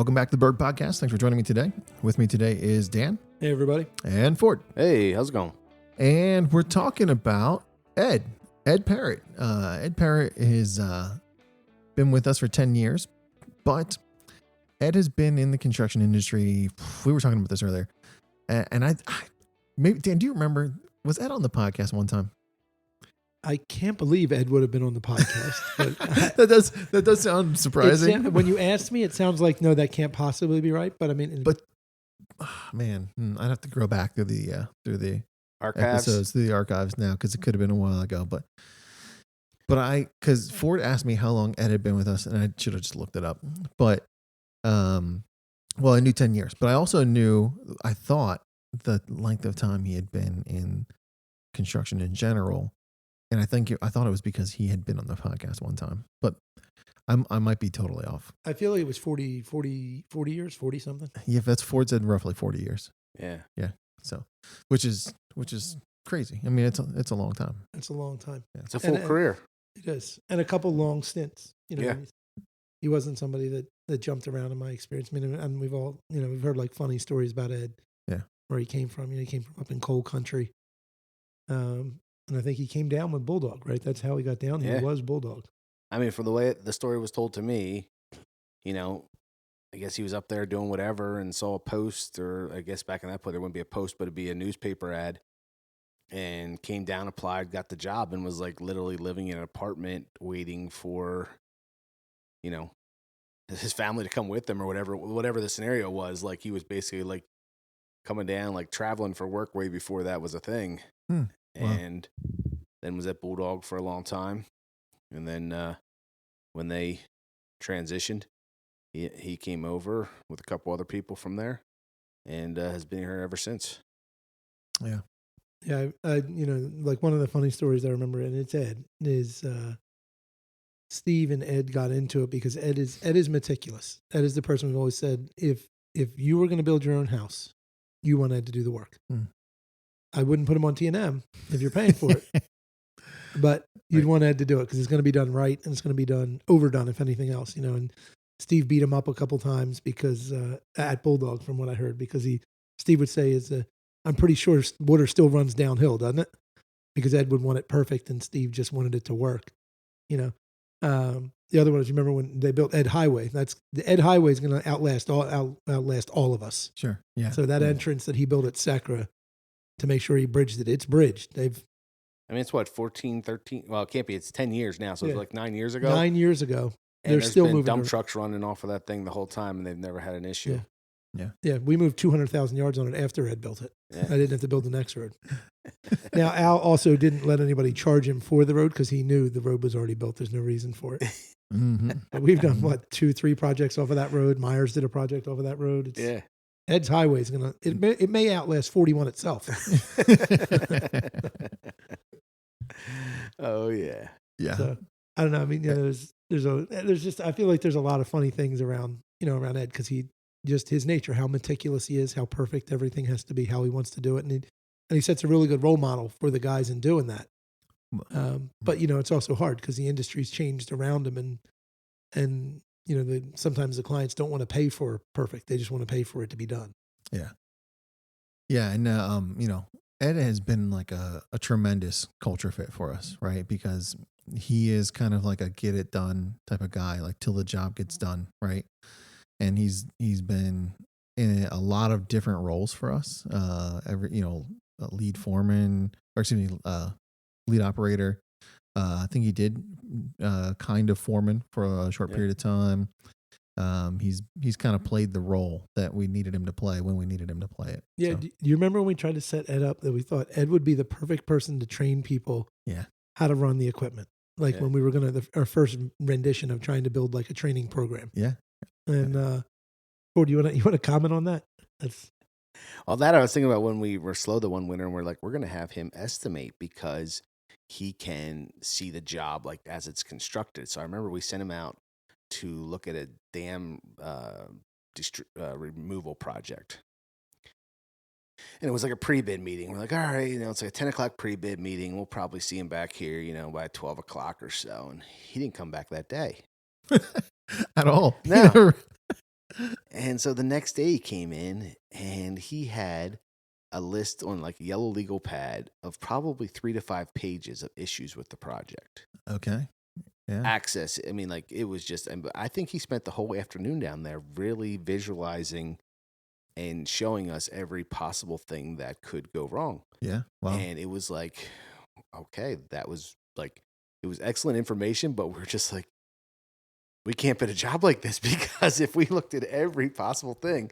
Welcome back to the Berg Podcast. Thanks for joining me today. With me today is Dan. Hey, everybody. And Ford. Hey, how's it going? And we're talking about Ed Parrott. Ed Parrott has been with us for 10 years, but Ed has been in the construction industry. We were talking about this earlier. And I maybe, Dan, do you remember, was Ed on the podcast one time? I can't believe Ed would have been on the podcast. But that does sound surprising. when you asked me, it sounds like, no, that can't possibly be right. But I mean, man, I'd have to go back through the Archives. episodes, through the archives now, because it could have been a while ago. But because Ford asked me how long Ed had been with us, and I should have just looked it up. But I knew 10 years, but I also I thought the length of time he had been in construction in general. And I thought it was because he had been on the podcast one time, but I might be totally off. I feel like it was 40 years, 40 something. Yeah, that's Ford said roughly 40 years. Yeah. So, which is crazy. I mean, it's a long time. It's a long time. Yeah. It's a full career. It is. And a couple long stints. Yeah. He wasn't somebody that jumped around in my experience. I mean, and we've all, we've heard like funny stories about Ed. Yeah. Where he came from. He came from up in coal country. And I think he came down with Bulldog, right? That's how he got down. Yeah. He was Bulldog. I mean, from the way the story was told to me, I guess he was up there doing whatever and saw a post, or I guess back in that point, there wouldn't be a post, but it'd be a newspaper ad, and came down, applied, got the job, and was like literally living in an apartment waiting for, his family to come with him or whatever the scenario was. Like he was basically like coming down, like traveling for work way before that was a thing. Wow. And then was at Bulldog for a long time. And then when they transitioned, he came over with a couple other people from there and has been here ever since. Yeah. Yeah. Like one of the funny stories I remember, and it's Ed, is Steve and Ed got into it because Ed is meticulous. Ed is the person we've always said, if you were going to build your own house, you want Ed to do the work. I wouldn't put him on T&M if you're paying for it, but you'd want Ed to do it because it's going to be done right, and it's going to be overdone if anything else, and Steve beat him up a couple times because at Bulldog, from what I heard, because Steve would say I'm pretty sure water still runs downhill, doesn't it? Because Ed would want it perfect and Steve just wanted it to work, The other one is, remember when they built Ed Highway? The Ed Highway is going to outlast all of us. Sure. Yeah. So that entrance that he built at Secra, to make sure he bridged it. It's bridged. It's what, 14, 13? Well, it can't be. It's 10 years now. So it's like 9 years ago. 9 years ago. And They're still been moving dump trucks running off of that thing the whole time, and they've never had an issue. Yeah. We moved 200,000 yards on it after Ed built it. Yeah. I didn't have to build the next road. Now, Al also didn't let anybody charge him for the road because he knew the road was already built. There's no reason for it. Mm-hmm. We've done 2-3 projects off of that road. Myers did a project off of that road. Ed's Highway is it may outlast 41 itself. Oh yeah. Yeah. So, I don't know. I mean, there's just, I feel like there's a lot of funny things around Ed, because his nature, how meticulous he is, how perfect everything has to be, how he wants to do it. And he sets a really good role model for the guys in doing that. But it's also hard because the industry's changed around him, and sometimes the clients don't want to pay for perfect. They just want to pay for it to be done. Yeah. Yeah. And, Ed has been like a tremendous culture fit for us, right? Because he is kind of like a get it done type of guy, like till the job gets done, right? And he's been in a lot of different roles for us. Lead foreman, or excuse me, lead operator. I think he did kind of foreman for a short period of time. He's kind of played the role that we needed him to play when we needed him to play it. Yeah. So. Do you remember when we tried to set Ed up, that we thought Ed would be the perfect person to train people how to run the equipment? Like when we were our first rendition of trying to build like a training program. Yeah. And Ford, you want to comment on that? Well, that I was thinking about when we were slow the one winter, and we're going to have him estimate because he can see the job like as it's constructed. So I remember we sent him out to look at a dam removal project. And it was like a pre-bid meeting. We're like, all right, it's like a 10 o'clock pre-bid meeting. We'll probably see him back here, by 12 o'clock or so. And he didn't come back that day. At all. No. And so the next day he came in and he had a list on like a yellow legal pad of probably 3 to 5 pages of issues with the project. Okay. Yeah. Access, I mean, like it was just, and I think he spent the whole afternoon down there really visualizing and showing us every possible thing that could go wrong. Yeah. Wow. And it was like, okay, that was like, it was excellent information, but we're just like, we can't put a job like this because if we looked at every possible thing,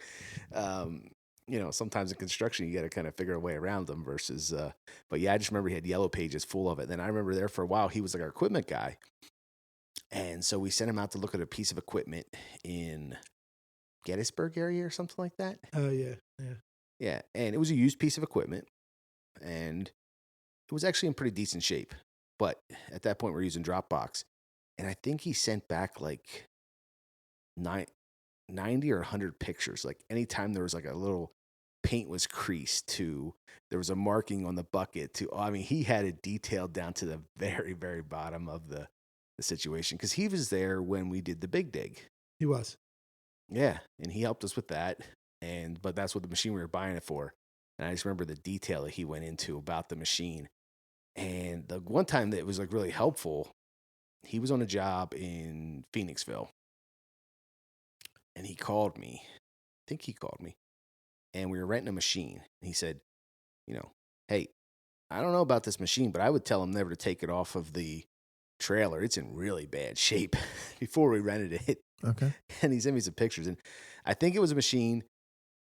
sometimes in construction, you got to kind of figure a way around them versus, but yeah, I just remember he had yellow pages full of it. Then I remember there for a while, he was like our equipment guy. And so we sent him out to look at a piece of equipment in Gettysburg area or something like that. Oh yeah, yeah. Yeah. And it was a used piece of equipment and it was actually in pretty decent shape. But at that point, we're using Dropbox. And I think he sent back like 90 or 100 pictures. Like anytime there was like a little paint was creased to, there was a marking on the bucket to, I mean, he had it detailed down to the very, very bottom of the situation. Because he was there when we did the big dig. He was. Yeah. And he helped us with that. But that's what the machine we were buying it for. And I just remember the detail that he went into about the machine. And the one time that it was like really helpful, he was on a job in Phoenixville. And he called me. I think he called me. And we were renting a machine. And he said, hey, I don't know about this machine, but I would tell him never to take it off of the trailer. It's in really bad shape before we rented it. Okay. And he sent me some pictures. And I think it was a machine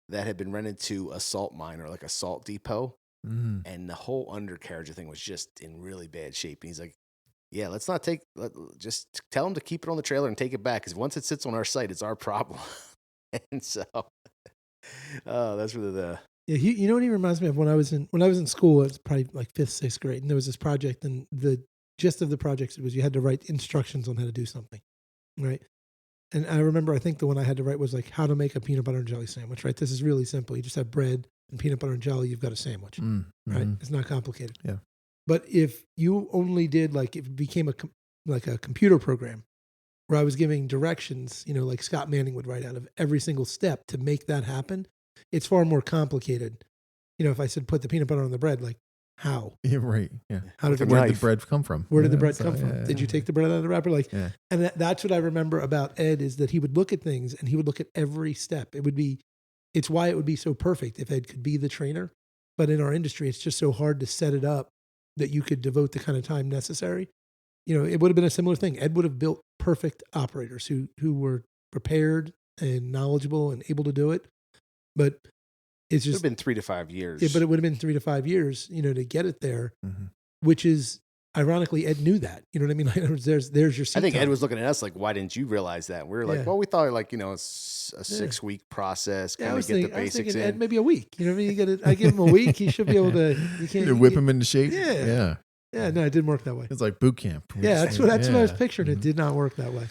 that had been rented to a salt mine or like a salt depot. Mm. And the whole undercarriage of the thing was just in really bad shape. And he's like, yeah, just tell him to keep it on the trailer and take it back. Because once it sits on our site, it's our problem. And so, that's really the. Yeah, you know what he reminds me of when I was in school. It's probably like 5th, 6th grade, and there was this project, and the gist of the project was you had to write instructions on how to do something, right? And I remember, I think the one I had to write was like how to make a peanut butter and jelly sandwich, right? This is really simple. You just have bread and peanut butter and jelly. You've got a sandwich, Mm-hmm. right? It's not complicated. Yeah. But if you only did like, if it became like a computer program where I was giving directions, like Scott Manning would write out of every single step to make that happen, it's far more complicated. If I said put the peanut butter on the bread, like how? Yeah, right. Yeah. How did Where did the bread come from? Where did the bread come from? Did you take the bread out of the wrapper? Like, yeah. And that's what I remember about Ed is that he would look at things and he would look at every step. It's why it would be so perfect if Ed could be the trainer. But in our industry, it's just so hard to set it up that you could devote the kind of time necessary. It would have been a similar thing. Ed would have built perfect operators who were prepared and knowledgeable and able to do it. But it's just It would have been 3 to 5 years. Yeah, but it would have been 3 to 5 years, to get it there, which is ironically Ed knew that. You know what I mean? Like, there's your seat I think time. Ed was looking at us like, why didn't you realize that? We were like, Yeah. well, we thought like, it's a 6-week process, Yeah, I kind was of get thinking, the basics in. Ed, maybe a week. You know what I mean? I give him a week. He should be able to. You can't whip him into shape. Yeah. Yeah. Yeah, no, it didn't work that way. It's like boot camp. Yeah, that's what I was picturing. It did not work that way.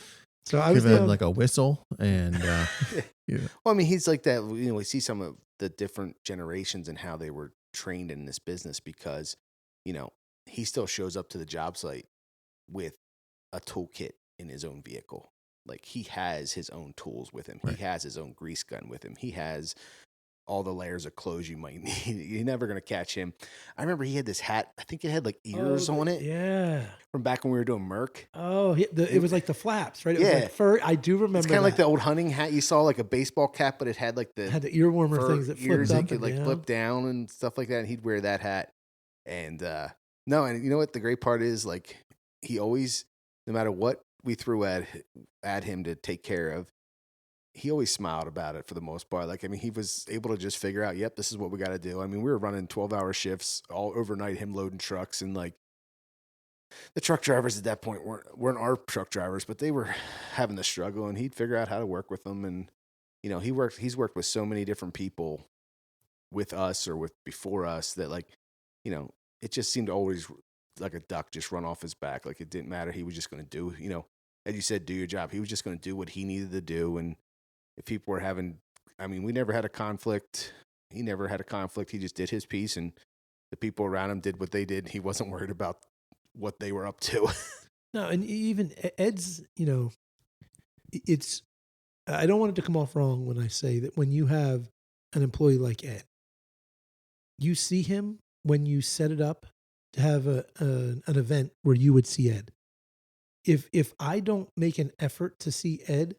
So I was Give him like a whistle and Well, I mean, he's like that. We see some of the different generations and how they were trained in this business because, he still shows up to the job site with a toolkit in his own vehicle. Like he has his own tools with him. Right. He has his own grease gun with him. He has all the layers of clothes you might need. You're never going to catch him. I remember he had this hat. I think it had like ears on it. Yeah. From back when we were doing Merc. Oh, it was like the flaps, right? It Yeah. was like fur. I do remember. It's kind of like the old hunting hat you saw, like a baseball cap, but it had like had the ear warmer fur things that ears flipped up that could like down. flip down and stuff like that. And he'd wear that hat. And and you know what the great part is? Like he always, no matter what we threw at him to take care of, he always smiled about it for the most part. Like, I mean, he was able to just figure out, yep, this is what we got to do. I mean, we were running 12-hour shifts all overnight, him loading trucks, and like the truck drivers at that point weren't our truck drivers, but they were having the struggle, and he'd figure out how to work with them. And he's worked with so many different people with us or with before us that like, it just seemed to always like a duck just run off his back. Like it didn't matter. He was just going to do, as you said, do your job. He was just going to do what he needed to do. And if people were we never had a conflict. He never had a conflict. He just did his piece, and the people around him did what they did. He wasn't worried about what they were up to. No, and even Ed's, it's I don't want it to come off wrong when I say that when you have an employee like Ed, you see him when you set it up to have an event where you would see Ed. If I don't make an effort to see Ed,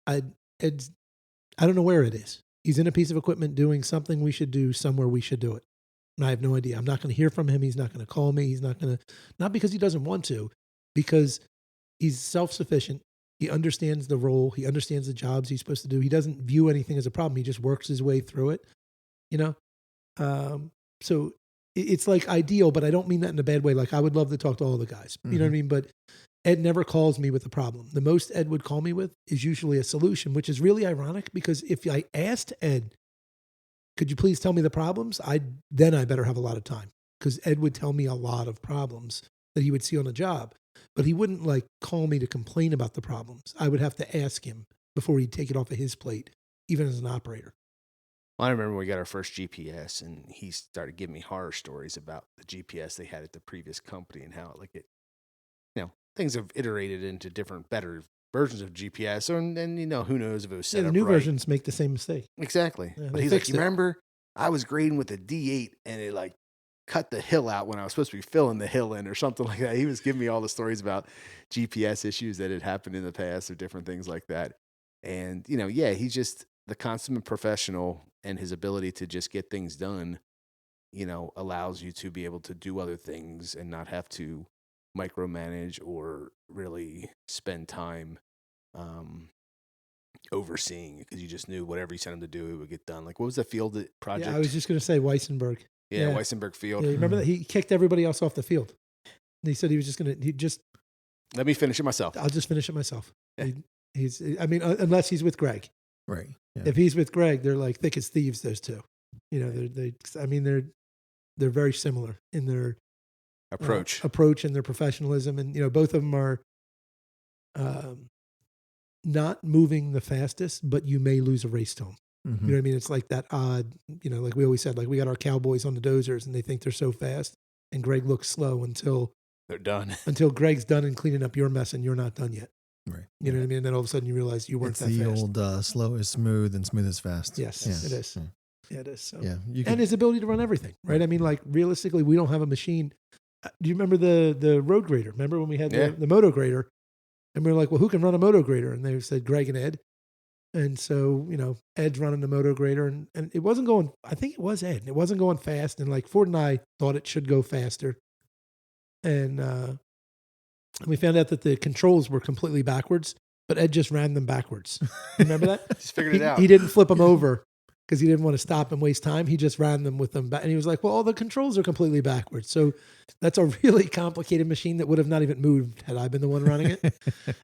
I don't know where it is. He's in a piece of equipment doing something we should do somewhere we should do it. And I have no idea. I'm not going to hear from him. He's not going to call me. He's not going to, not because he doesn't want to, because he's self-sufficient. He understands the role. He understands the jobs he's supposed to do. He doesn't view anything as a problem. He just works his way through it, you know? So it's like ideal, but I don't mean that in a bad way. Like I would love to talk to all the guys, you know what I mean? But Ed never calls me with a problem. The most Ed would call me with is usually a solution, which is really ironic because if I asked Ed, could you please tell me the problems? Then I better have a lot of time because Ed would tell me a lot of problems that he would see on a job, but he wouldn't like call me to complain about the problems. I would have to ask him before he'd take it off of his plate, even as an operator. Well, I remember when we got our first GPS and he started giving me horror stories about the GPS they had at the previous company and how things have iterated into different, better versions of GPS, and who knows if it was set the up new right. versions make the same mistake. Exactly. Yeah, But he's like, you remember, I was grading with a D8 and it like cut the hill out when I was supposed to be filling the hill in or something like that. He was giving me all the stories about GPS issues that had happened in the past or different things like that. And, he's just the consummate professional, and his ability to just get things done, allows you to be able to do other things and not have to micromanage or really spend time overseeing, because you just knew whatever you sent him to do, it would get done. Like, what was the field project? Yeah, I was just going to say Weissenberg. Yeah, Weissenberg Field. Yeah, remember that? He kicked everybody else off the field. He said he was just going to, let me finish it myself. I'll just finish it myself. Yeah. Unless he's with Greg. Right. Yeah. If he's with Greg, they're like thick as thieves, those two. They're very similar in their approach and their professionalism. And, both of them are not moving the fastest, but you may lose a race to them. Mm-hmm. You know what I mean? It's like that odd, like we always said, like we got our cowboys on the dozers and they think they're so fast, and Greg looks slow until they're done. Until Greg's done and cleaning up your mess and you're not done yet. Right. You know what I mean? And then all of a sudden you realize you weren't it's that fast. the old slow is smooth and smooth is fast. Yes, Yeah. it is. Yeah. Yeah, it is. So. Yeah. And his ability to run everything, right? I mean, like realistically, we don't have a machine. Do you remember the road grader? Remember when we had the moto grader? And we were like, well, who can run a moto grader? And they said Greg and Ed. And so, Ed's running the moto grader, and it wasn't going, I think it was Ed. It wasn't going fast. And like Ford and I thought it should go faster. And we found out that the controls were completely backwards, but Ed just ran them backwards. Remember that? Just figured it out. He didn't flip them over because he didn't want to stop and waste time. He just ran them with them back. And he was like, well, all the controls are completely backwards. So that's a really complicated machine that would have not even moved had I been the one running it.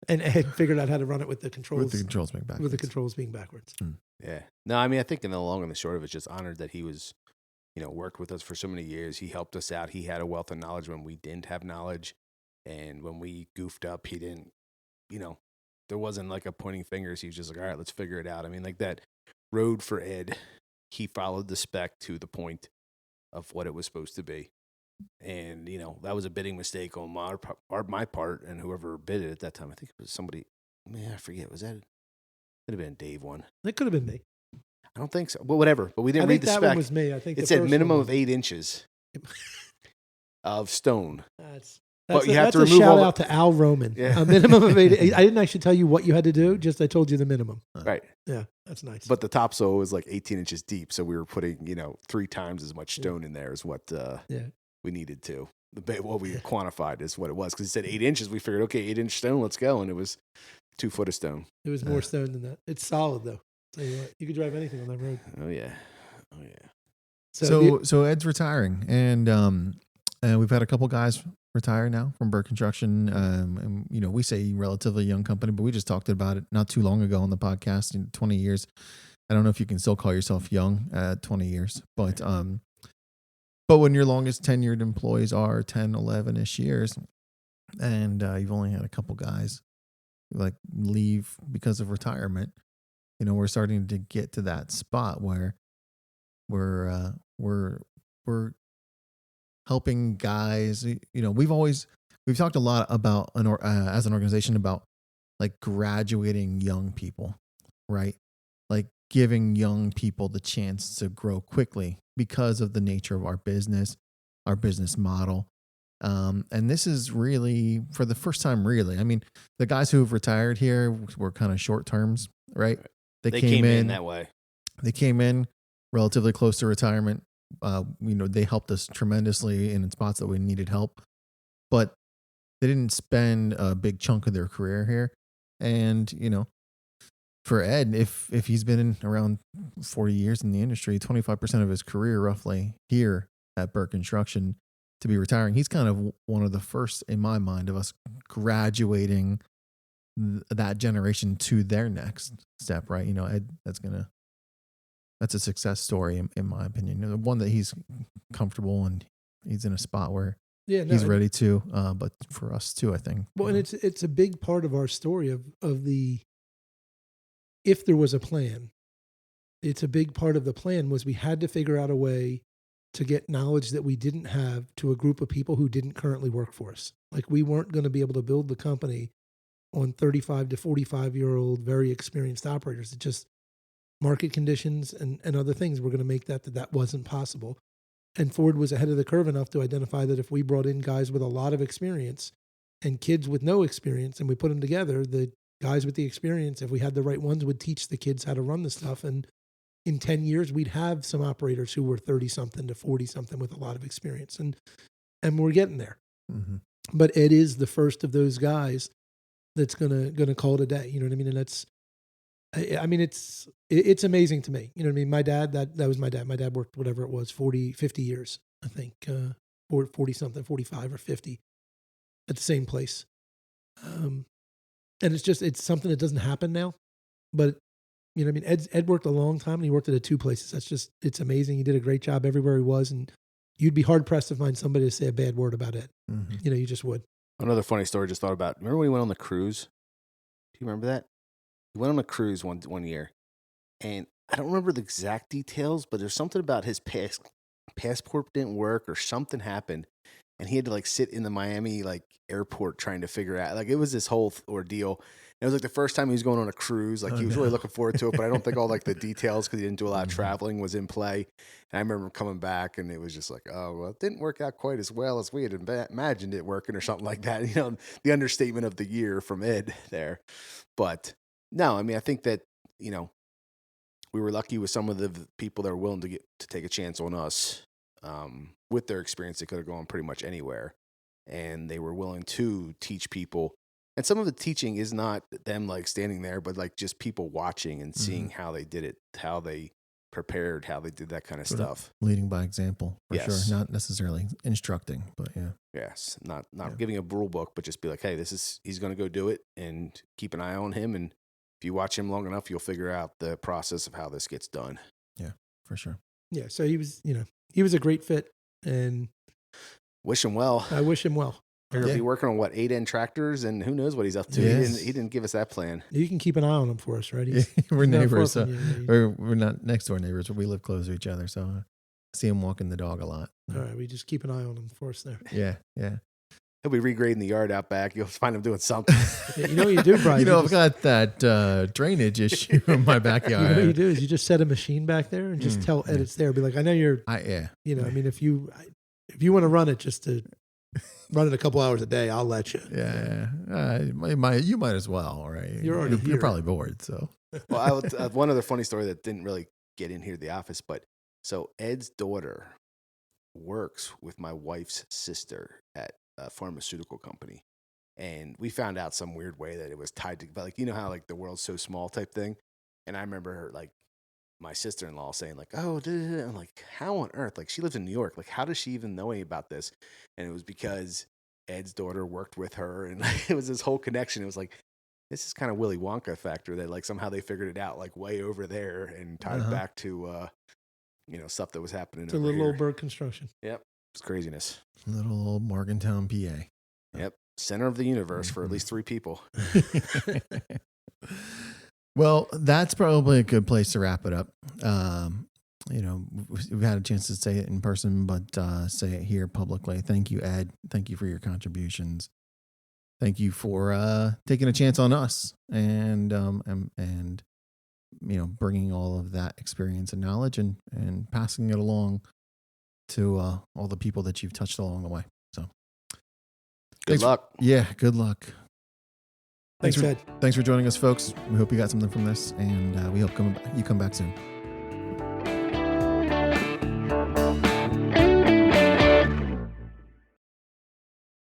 And Ed figured out how to run it with the controls. With the controls being backwards. With the controls being backwards. Yeah. No, I mean, I think in the long and the short of it, just honored that he was, worked with us for so many years. He helped us out. He had a wealth of knowledge when we didn't have knowledge. And when we goofed up, he didn't, there wasn't like a pointing fingers. He was just like, all right, let's figure it out. I mean, like that road for Ed, he followed the spec to the point of what it was supposed to be. And, that was a bidding mistake on my part and whoever bid it at that time. I think it was somebody, I forget. Was that, could have been Dave one. It could have been me. I don't think so. But whatever. But we didn't read the spec. That one was me. I think it said minimum of 8 inches of stone. That's you have to a remove shout out to Al Roman. Yeah. A minimum of 8. I didn't actually tell you what you had to do. Just I told you the minimum. Right. Yeah, that's nice. But the topsoil was like 18 inches deep, so we were putting 3 times as much stone in there as what we needed to. What we quantified is what it was, because it said 8 inches. We figured, okay, 8-inch stone, let's go, and it was 2 foot of stone. It was more stone than that. It's solid though. Tell you what, you could drive anything on that road. Oh yeah. So Ed's retiring, and we've had a couple guys retire now from Bird Construction. And we say relatively young company, but we just talked about it not too long ago on the podcast. In 20 years, I don't know if you can still call yourself young at 20 years, but when your longest tenured employees are 10, 11-ish years, and you've only had a couple guys like leave because of retirement, we're starting to get to that spot where we're helping guys. We've talked a lot about as an organization about like graduating young people, right? Like giving young people the chance to grow quickly because of the nature of our business model. And this is really for the first time, really. I mean, the guys who have retired here were kind of short terms, right? They They came came in in, that way. they came in relatively close to retirement. They helped us tremendously in spots that we needed help, but they didn't spend a big chunk of their career here. And, for Ed, if he's been in around 40 years in the industry, 25% of his career roughly here at Burke Construction to be retiring, he's kind of one of the first in my mind of us graduating that generation to their next step, right? Ed, that's a success story in my opinion. The one that he's comfortable and he's in a spot where Yeah, no, he's ready to, but for us too, I think. well, and it's a big part of our story of the, if there was a plan, it's a big part of the plan was we had to figure out a way to get knowledge that we didn't have to a group of people who didn't currently work for us. Like we weren't going to be able to build the company on 35 to 45-year-old, very experienced operators. It just market conditions and other things were going to make that wasn't possible. And Ford was ahead of the curve enough to identify that if we brought in guys with a lot of experience and kids with no experience and we put them together, the guys with the experience, if we had the right ones, would teach the kids how to run the stuff. And in 10 years, we'd have some operators who were 30 something to 40 something with a lot of experience. And we're getting there. Mm-hmm. But Ed is the first of those guys that's gonna call it a day. You know what I mean? And that's, I mean, it's amazing to me. You know what I mean? My dad, that was my dad. My dad worked whatever it was, 40, 50 years, I think, 40 something, 45 or 50 at the same place. And it's something that doesn't happen now, but you know what I mean? Ed worked a long time and he worked at 2 places. It's amazing. He did a great job everywhere he was. And you'd be hard pressed to find somebody to say a bad word about Ed. Mm-hmm. You just would. Another funny story I just thought about. Remember when he went on the cruise? Do you remember that? He went on a cruise one year, and I don't remember the exact details, but there's something about his passport didn't work or something happened, and he had to like sit in the Miami like airport trying to figure out, like, it was this whole ordeal. It was like the first time he was going on a cruise. Like he was really looking forward to it, but I don't think all like the details, because he didn't do a lot of traveling, was in play. And I remember coming back and it was just like, oh, well, it didn't work out quite as well as we had imagined it working or something like that. The understatement of the year from Ed there. But no, I mean, I think that, we were lucky with some of the people that were willing to take a chance on us. With their experience, they could have gone pretty much anywhere, and they were willing to teach people. And some of the teaching is not them like standing there, but like just people watching and seeing how they did it, how they prepared, how they did that kind of stuff. Leading by example, for Yes. sure. Not necessarily instructing, but yeah. Yes, not giving a rule book, but just be like, hey, he's going to go do it, and keep an eye on him. And if you watch him long enough, you'll figure out the process of how this gets done. Yeah, for sure. Yeah. So he was a great fit, and Wish him well. I wish him well. He'll be working on 8N tractors, and who knows what he's up to. Yes. He didn't give us that plan. You can keep an eye on him for us, right? We're neighbors, so we're not next door neighbors, but we live close to each other. So I see him walking the dog a lot. All right, we just keep an eye on him for us there. Yeah. He'll be regrading the yard out back. You'll find him doing something. Yeah, you know what you do, Brian? I've got that drainage issue in my backyard. You know what you do is you just set a machine back there and just tell Ed it's there. Be like, I know you're. Yeah. I mean, if you want to run it, just to run it a couple hours a day, I'll let you. Yeah. You might as well, right? You're probably bored. So. Well, one other funny story that didn't really get in here to the office, but so Ed's daughter works with my wife's sister at a pharmaceutical company, and we found out some weird way that it was tied to, but like, how like the world's so small type thing. And I remember her, like, my sister-in-law saying like, oh, I'm like, how on earth? Like, she lives in New York. Like, how does she even know any about this? And it was because Ed's daughter worked with her, and like, it was this whole connection. It was like, this is kind of Willy Wonka factor that like somehow they figured it out like way over there and tied it back to stuff that was happening. It's a little old Burke Construction. Yep, it's craziness. Little old Morgantown, PA. Yep, center of the universe for at least 3 people. Well, that's probably a good place to wrap it up. We've had a chance to say it in person, but say it here publicly. Thank you, Ed. Thank you for your contributions. Thank you for taking a chance on us and bringing all of that experience and knowledge and passing it along to all the people that you've touched along the way. So Good luck. Good luck. Thanks, Ed. Thanks for joining us, folks. We hope you got something from this, and we hope you come back soon.